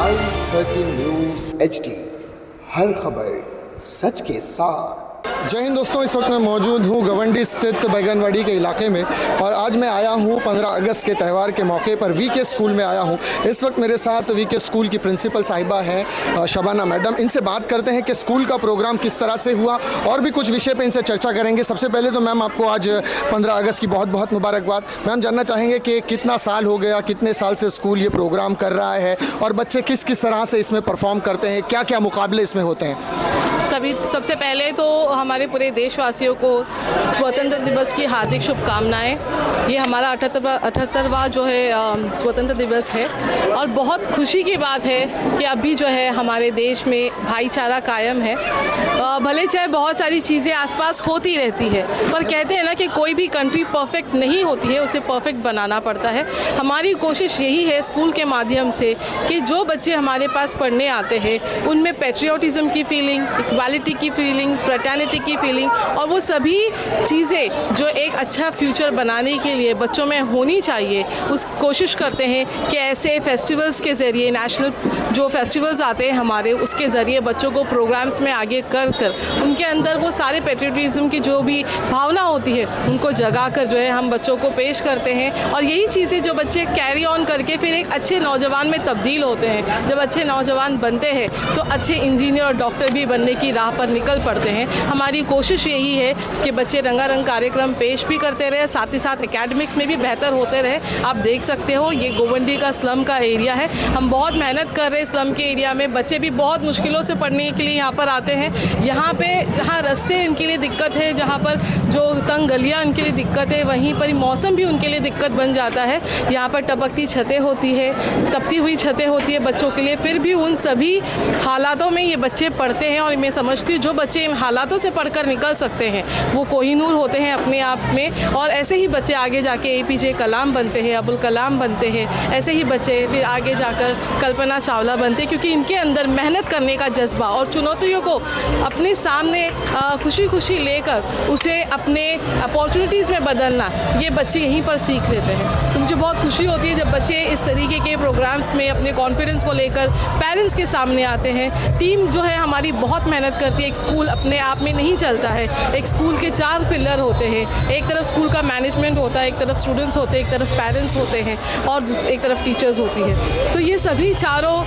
i13 news HD, हर खबर सच के साथ। जय हिंद दोस्तों, इस वक्त मैं मौजूद हूँ गवंडी स्थित बैगनवाड़ी के इलाके में और आज मैं आया हूँ 15 अगस्त के त्यौहार के मौके पर वीके स्कूल में आया हूँ। इस वक्त मेरे साथ वीके स्कूल की प्रिंसिपल साहिबा हैं शबाना मैडम। इनसे बात करते हैं कि स्कूल का प्रोग्राम किस तरह से हुआ और भी कुछ विषय पे इनसे चर्चा करेंगे। सबसे पहले तो मैम आपको आज 15 अगस्त की बहुत बहुत मुबारकबाद। मैम जानना चाहेंगे कि कितना साल हो गया, कितने साल से स्कूल ये प्रोग्राम कर रहा है और बच्चे किस किस तरह से इसमें परफॉर्म करते हैं, क्या क्या मुकाबले इसमें होते हैं? सबसे पहले तो हमारे पूरे देशवासियों को स्वतंत्रता दिवस की हार्दिक शुभकामनाएं। ये हमारा 78वां जो है स्वतंत्रता दिवस है और बहुत खुशी की बात है कि अभी जो है हमारे देश में भाईचारा कायम है। भले चाहे बहुत सारी चीज़ें आसपास होती रहती है, पर कहते हैं ना कि कोई भी कंट्री परफेक्ट नहीं होती है, उसे परफेक्ट बनाना पड़ता है। हमारी कोशिश यही है स्कूल के माध्यम से कि जो बच्चे हमारे पास पढ़ने आते हैं उनमें पेट्रियोटिज़म की फीलिंग, इक्वालिटी की फीलिंग, फ्रेटर्निटी की फीलिंग और वो सभी चीज़ें जो एक अच्छा फ्यूचर बनाने के लिए बच्चों में होनी चाहिए, उस कोशिश करते हैं कि ऐसे फेस्टिवल्स के ज़रिए, नेशनल जो फेस्टिवल्स आते हैं हमारे, उसके ज़रिए बच्चों को प्रोग्राम्स में आगे कर उनके अंदर वो सारे पेट्रियोटिज़म की जो भी भावना होती है उनको जगा कर जो है हम बच्चों को पेश करते हैं। और यही चीज़ें जो बच्चे कैरी ऑन करके फिर एक अच्छे नौजवान में तब्दील होते हैं। जब अच्छे नौजवान बनते हैं तो अच्छे इंजीनियर और डॉक्टर भी बनने की राह पर निकल पड़ते हैं। हमारी कोशिश यही है कि बच्चे रंगारंग कार्यक्रम पेश भी करते रहे, साथ ही साथ एकेडमिक्स में भी बेहतर होते रहे। आप देख सकते हो ये गोवंडी का स्लम का एरिया है। हम बहुत मेहनत कर रहे हैं स्लम के एरिया में। बच्चे भी बहुत मुश्किलों से पढ़ने के लिए यहाँ पर आते हैं। यहाँ पे जहाँ रास्ते इनके लिए दिक्कत है, जहाँ पर जो तंग गलियाँ इनके लिए दिक्कत है, वहीं पर मौसम भी उनके लिए दिक्कत बन जाता है। यहाँ पर टपकती छतें होती है, तपती हुई छतें होती है बच्चों के लिए, फिर भी उन सभी हालातों में ये बच्चे पढ़ते हैं। और मैं समझती हूँ जो बच्चे इन हालातों से पढ़कर निकल सकते हैं वो कोहिनूर होते हैं अपने आप में। और ऐसे ही बच्चे आगे जाके APJ कलाम बनते हैं, अबुल कलाम बनते हैं। ऐसे ही बच्चे फिर आगे जाकर कल्पना चावला बनते हैं, क्योंकि इनके अंदर मेहनत करने का जज्बा और चुनौतियों को अपने सामने खुशी खुशी लेकर उसे अपने अपॉर्चुनिटीज़ में बदलना, ये बच्चे यहीं पर सीख लेते हैं। तो मुझे बहुत खुशी होती है जब बच्चे इस तरीके के प्रोग्राम्स में अपने कॉन्फिडेंस को लेकर पेरेंट्स के सामने आते हैं। टीम जो है हमारी बहुत मेहनत करती है। एक स्कूल अपने आप में नहीं चलता है। एक स्कूल के 4 पिलर होते हैं। एक तरफ स्कूल का मैनेजमेंट होता है, एक तरफ स्टूडेंट्स होते हैं, एक तरफ पेरेंट्स होते हैं और एक तरफ टीचर्स होती है। तो ये सभी चारों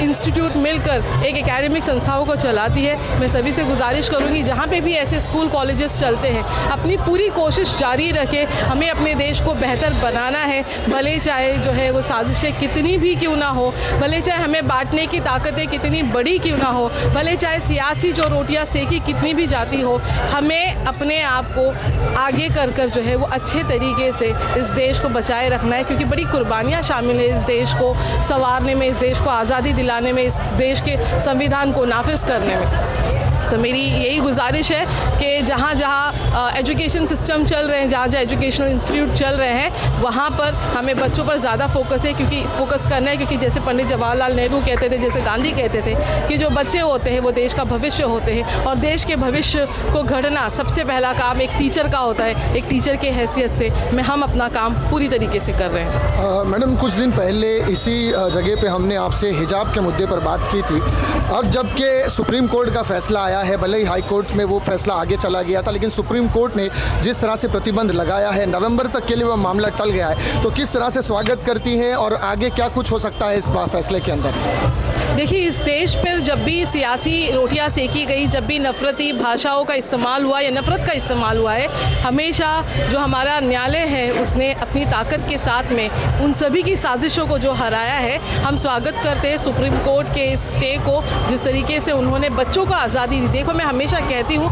इंस्टीट्यूट मिलकर एक एकेडमिक संस्थाओं को चलाती है। मैं सभी से गुजारिश करूँगी जहाँ पे भी ऐसे स्कूल कॉलेजेस चलते हैं अपनी पूरी कोशिश जारी रखें। हमें अपने देश को बेहतर बनाना है, भले चाहे जो है वो साजिशें कितनी भी क्यों ना हो, भले चाहे हमें बांटने की ताकतें कितनी बड़ी क्यों ना हो, भले चाहे सियासी जो रोटियां सेकी कितनी भी जाती हो, हमें अपने आप को आगे कर कर जो है वो अच्छे तरीके से इस देश को बचाए रखना है। क्योंकि बड़ी कुर्बानियाँ शामिल है इस देश को संवारने में, इस देश को आज़ादी दिलाने में, इस देश के संविधान को नाफिज करने में। तो मेरी यही गुजारिश है कि जहाँ जहाँ एजुकेशन सिस्टम चल रहे हैं, जहाँ जहाँ एजुकेशनल इंस्टीट्यूट चल रहे हैं, वहाँ पर हमें बच्चों पर ज़्यादा फोकस है, क्योंकि फोकस करना है। क्योंकि जैसे पंडित जवाहरलाल नेहरू कहते थे, जैसे गांधी कहते थे कि जो बच्चे होते हैं वो देश का भविष्य होते हैं और देश के भविष्य को गढ़ना सबसे पहला काम एक टीचर का होता है। एक टीचर की हैसियत से हम अपना काम पूरी तरीके से कर रहे हैं। मैडम, कुछ दिन पहले इसी जगह पर हमने आपसे हिजाब के मुद्दे पर बात की थी। अब जबकि सुप्रीम कोर्ट का फैसला आया है, भले ही हाई कोर्ट में वो फैसला आगे चला गया था, लेकिन सुप्रीम कोर्ट ने जिस तरह से प्रतिबंध लगाया है, नवंबर तक के लिए वह मामला टल गया है, तो किस तरह से स्वागत करती हैं और आगे क्या कुछ हो सकता है इस फैसले के अंदर? देखिए, इस देश पर जब भी सियासी रोटियां सेकी गई, जब भी नफरती भाषाओं का इस्तेमाल हुआ या नफ़रत का इस्तेमाल हुआ है, हमेशा जो हमारा न्यायालय है उसने अपनी ताकत के साथ में उन सभी की साजिशों को जो हराया है। हम स्वागत करते हैं सुप्रीम कोर्ट के इस स्टे को, जिस तरीके से उन्होंने बच्चों को आज़ादी दी। देखो, मैं हमेशा कहती हूँ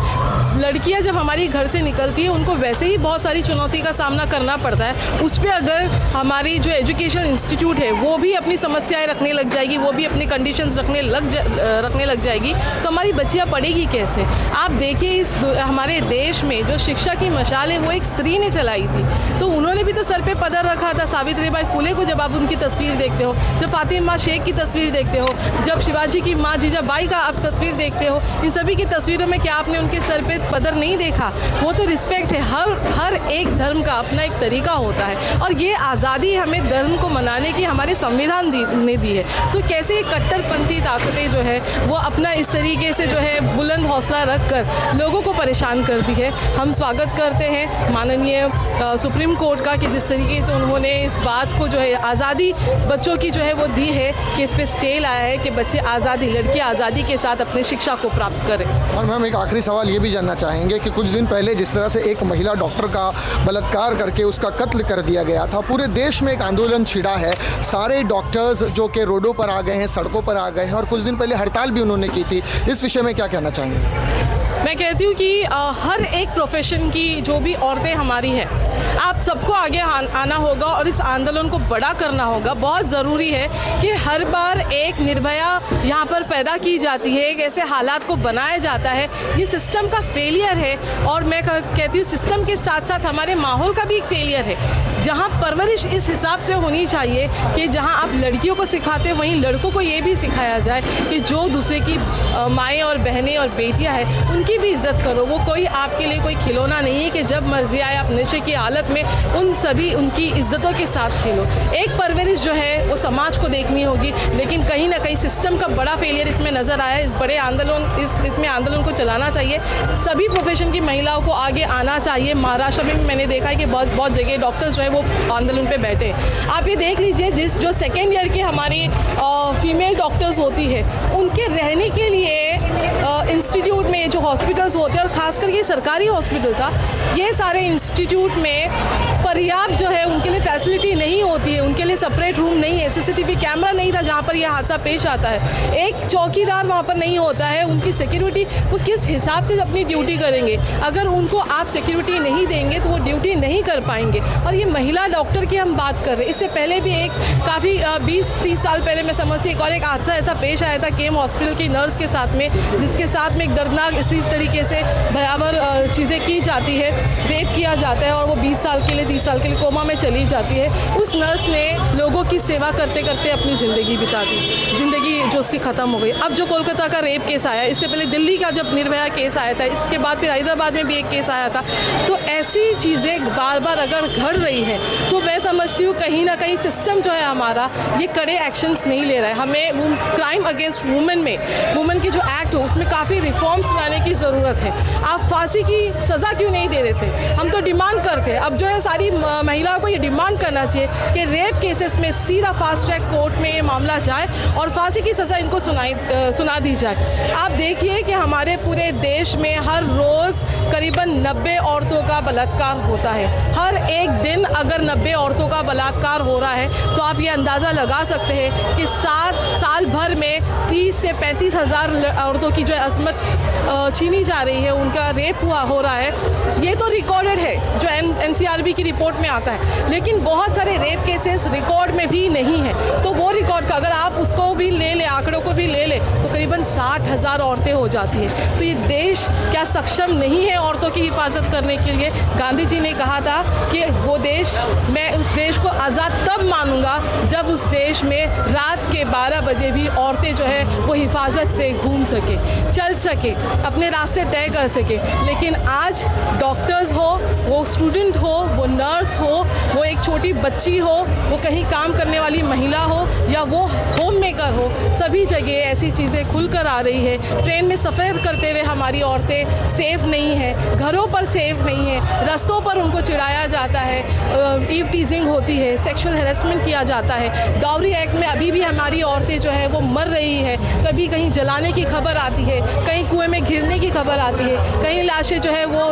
लड़कियां जब हमारी घर से निकलती हैं उनको वैसे ही बहुत सारी चुनौती का सामना करना पड़ता है। उस पर अगर हमारी जो एजुकेशन इंस्टीट्यूट है वो भी अपनी समस्याएं रखने लग जाएगी, वो भी अपनी कंडीशंस रखने लग जाएगी, तो हमारी बच्चियां पढ़ेगी कैसे? आप देखिए, हमारे देश में जो शिक्षा की मशाल है वो एक स्त्री ने चलाई थी। तो उन्होंने भी तो सर पे पदर रखा था। सावित्रीबाई फुले को जब आप उनकी तस्वीर देखते हो, जब फातिमा शेख की तस्वीर देखते हो, जब शिवाजी की माँ जीजाबाई का आप तस्वीर देखते हो, इन सभी की तस्वीरों में क्या आपने उनके सर पे कदर नहीं देखा, वो तो रिस्पेक्ट है। हर एक धर्म का अपना एक तरीका होता है और ये आज़ादी हमें धर्म को मनाने की हमारे संविधान ने दी है। तो कैसे ये कट्टरपंथी ताकतें जो है वो अपना इस तरीके से जो है बुलंद हौसला रख कर लोगों को परेशान करती है। हम स्वागत करते हैं माननीय सुप्रीम कोर्ट का कि जिस तरीके से उन्होंने इस बात को जो है आज़ादी बच्चों की जो है वो दी है कि इस पर स्टे लाया है कि बच्चे आज़ादी, लड़की आज़ादी के साथ अपने शिक्षा को प्राप्त करें। और मैम एक आखिरी सवाल ये भी जानना चाहेंगे कि कुछ दिन पहले जिस तरह से एक महिला डॉक्टर का बलात्कार करके उसका कत्ल कर दिया गया था, पूरे देश में एक आंदोलन छिड़ा है, सारे डॉक्टर्स जो कि रोडों पर आ गए हैं, सड़कों पर आ गए हैं और कुछ दिन पहले हड़ताल भी उन्होंने की थी। इस विषय में क्या कहना चाहेंगे? मैं कहती हूँ कि हर एक प्रोफेशन की जो भी औरतें हमारी हैं, आप सबको आगे आना होगा और इस आंदोलन को बड़ा करना होगा। बहुत ज़रूरी है कि हर बार एक निर्भया यहाँ पर पैदा की जाती है, एक ऐसे हालात को बनाया जाता है, ये सिस्टम का फेलियर है। और मैं कहती हूँ सिस्टम के साथ साथ हमारे माहौल का भी एक फेलियर है, जहाँ परवरिश इस हिसाब से होनी चाहिए कि जहाँ आप लड़कियों को सिखाते हैं वहीं लड़कों को ये भी सिखाया जाए कि जो दूसरे की माएँ और बहनें और बेटियाँ हैं उनकी भी इज्जत करो। वो कोई आपके लिए कोई खिलौना नहीं है कि जब मर्जी आए आप नशे की हालत में उन सभी उनकी इज्जतों के साथ खेलो। एक परवरिश जो है वो समाज को देखनी होगी, लेकिन कहीं ना कहीं सिस्टम का बड़ा फेलियर इसमें नज़र आया है। इस बड़े आंदोलन इसमें आंदोलन को चलाना चाहिए, सभी प्रोफेशन की महिलाओं को आगे आना चाहिए। महाराष्ट्र में मैंने देखा है कि बहुत जगह डॉक्टर्स जो है वो आंदोलन पे बैठे। आप ये देख लीजिए जो सेकेंड ईयर की हमारी फीमेल डॉक्टर्स होती है उनके रहने के लिए इंस्टीट्यूट में जो हॉस्पिटल्स होते हैं और ख़ास करके सरकारी हॉस्पिटल था, ये सारे इंस्टीट्यूट में पर्याप्त जो है उनके लिए फैसिलिटी नहीं होती है, उनके लिए सेपरेट रूम नहीं है, सीसीटीवी कैमरा नहीं था जहाँ पर यह हादसा पेश आता है, एक चौकीदार वहाँ पर नहीं होता है। उनकी सिक्योरिटी वो किस हिसाब से अपनी ड्यूटी करेंगे? अगर उनको आप सिक्योरिटी नहीं देंगे तो वो ड्यूटी नहीं कर पाएंगे। और ये महिला डॉक्टर की हम बात कर रहे हैं, इससे पहले भी एक काफ़ी 20-30 साल पहले मैं समझती एक और एक हादसा ऐसा पेश आया था केम हॉस्पिटल की नर्स के साथ में, जिसके साथ में एक दर्दनाक इसी तरीके से भयावह चीज़ें की जाती है, रेप किया जाता है और वो 20 साल के लिए 30 साल के लिए कोमा में चली जाती है। उस नर्स ने लोगों की सेवा करते करते अपनी ज़िंदगी बिता दी, ज़िंदगी जो उसकी ख़त्म हो गई। अब जो कोलकाता का रेप केस आया, इससे पहले दिल्ली का जब निर्भया केस आया था, इसके बाद फिर हैदराबाद में भी एक केस आया था। तो ऐसी चीज़ें बार बार अगर घट रही हैं तो मैं समझती हूँ कहीं ना कहीं सिस्टम जो है हमारा ये कड़े एक्शंस नहीं ले रहा है। हमें क्राइम अगेंस्ट वुमेन में वुमेन की जो एक्ट हो उसमें काफ़ी रिफॉर्म्स लाने की ज़रूरत है। आप फांसी की सज़ा क्यों नहीं दे देते? हम तो डिमांड करते हैं, अब जो है सारी महिलाओं को ये डिमांड करना चाहिए कि रेप केसेस में सीधा फास्ट ट्रैक कोर्ट में ये मामला जाए और फांसी की सज़ा इनको सुना दी जाए। आप देखिए कि हमारे पूरे देश में हर रोज़ करीबन 90 औरतों का बलात्कार होता है। हर एक दिन अगर 90 औरतों का बलात्कार हो रहा है तो आप ये अंदाज़ा लगा सकते हैं कि साल भर में 30 से 35 हज़ार औरतों की जो असमत छीनी जा रही है, उनका रेप हो रहा है। ये तो रिकॉर्डेड है जो NCRB की रिपोर्ट में आता है, लेकिन बहुत सारे रेप केसेस रिकॉर्ड में भी नहीं है। तो वो रिकॉर्ड का अगर आप उसको भी ले लें, आंकड़ों को भी ले लें, तो करीबन 60,000 औरतें हो जाती हैं। तो ये देश क्या सक्षम नहीं है औरतों की हिफाजत करने के लिए? गांधी जी ने कहा था कि वो देश, मैं उस देश को आज़ाद तब मानूंगा जब उस देश में रात के 12 बजे भी औरतें जो है वो हिफाजत से घूम सके, चल सके, अपने रास्ते तय कर सके। लेकिन आज डॉक्टर्स हो, वो स्टूडेंट हो, वो नर्स हो, वो एक छोटी बच्ची हो, वो कहीं काम करने वाली महिला हो या वो होम मेकर हो, सभी जगह ऐसी चीज़ें खुलकर आ रही है। ट्रेन में सफ़र करते हुए हमारी औरतें सेफ़ नहीं हैं, घरों पर सेफ़ नहीं है, रास्तों पर उनको चिढ़ाया जाता है, ईव टीजिंग होती है, सेक्सुअल हैरेसमेंट किया जाता है। डाउरी एक्ट में अभी भी हमारी औरतें जो है वो मर रही है, कभी कहीं जलाने की खबर आती है, कहीं कुएं में गिरने की खबर आती है, कहीं लाशें जो है वो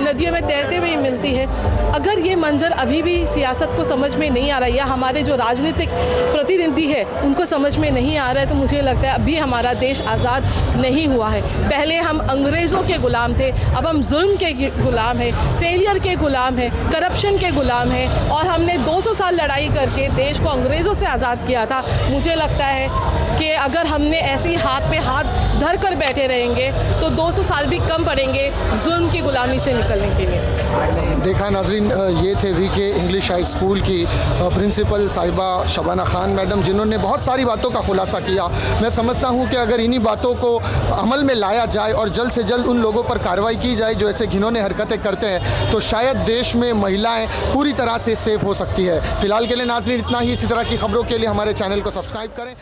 नदियों में तैरते हुए मिलती है। अगर ये मंजर अभी भी सियासत को समझ में नहीं आ रहा है या हमारे जो राजनीतिक प्रतिनिधि है उनको समझ में नहीं आ रहा है, तो मुझे लगता है अभी हमारा देश आज़ाद नहीं हुआ है। पहले हम अंग्रेज़ों के ग़ुलाम थे, अब हम जुल्म के ग़ुलाम हैं, फेलियर के ग़ुलाम हैं, करप्शन के ग़ुलाम हैं। और हमने 200 साल लड़ाई करके देश को अंग्रेज़ों से आज़ाद किया था। मुझे लगता है कि अगर हमने ऐसे ही हाथ पे हाथ सुधर कर बैठे रहेंगे तो 200 साल भी कम पड़ेंगे जुल्म की गुलामी से निकलने के लिए। देखा नाजरीन, ये थे वीके इंग्लिश हाई स्कूल की प्रिंसिपल साहिबा शबाना खान मैडम, जिन्होंने बहुत सारी बातों का खुलासा किया। मैं समझता हूँ कि अगर इन्हीं बातों को अमल में लाया जाए और जल्द से जल्द उन लोगों पर कार्रवाई की जाए जो ऐसे घिनौने हरकतें करते हैं, तो शायद देश में महिलाएं पूरी तरह से सेफ हो सकती है। फिलहाल के लिए नाजरीन इतना ही। इसी तरह की खबरों के लिए हमारे चैनल को सब्सक्राइब करें।